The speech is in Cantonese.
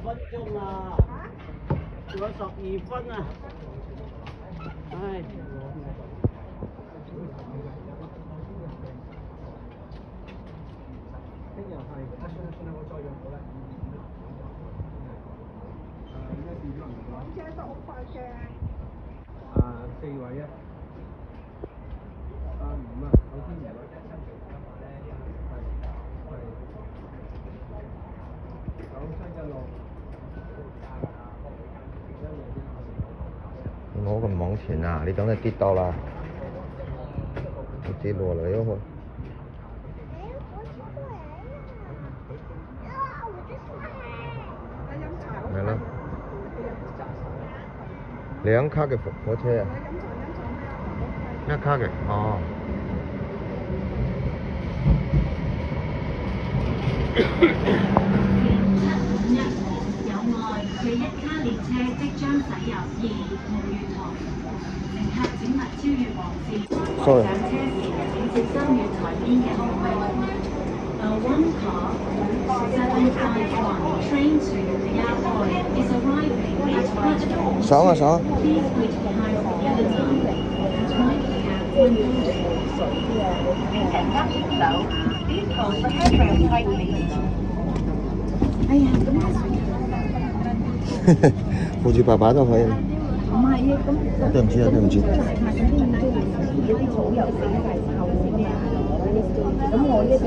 12分鐘啊，仲有12分啊，唉。聽日係，算啦，我再用好啦。車都好快嘅。4位啊。5啊，首先係。唔好咁往前啊！你等佢跌到啦，佢跌落嚟嗰個。係咯，2卡嘅火車啊，1卡嘅，哦。有愛嘅1卡列車即將駛入2紅月台，乘客請勿超越黃線。上車時請接收月台邊嘅空位。One car 751 train to the airport is arriving at platform. 爽啊爽！ Please wait behind the other time and mind the gap when boarding. 乘搭扶手 ，Please hold the handrail tightly. 哎呀，咁扶住爸爸都可以。唔係啊，咁對唔住啊，對唔住。大嗰啲都要啲草油死晒臭先啊！咁我呢隻。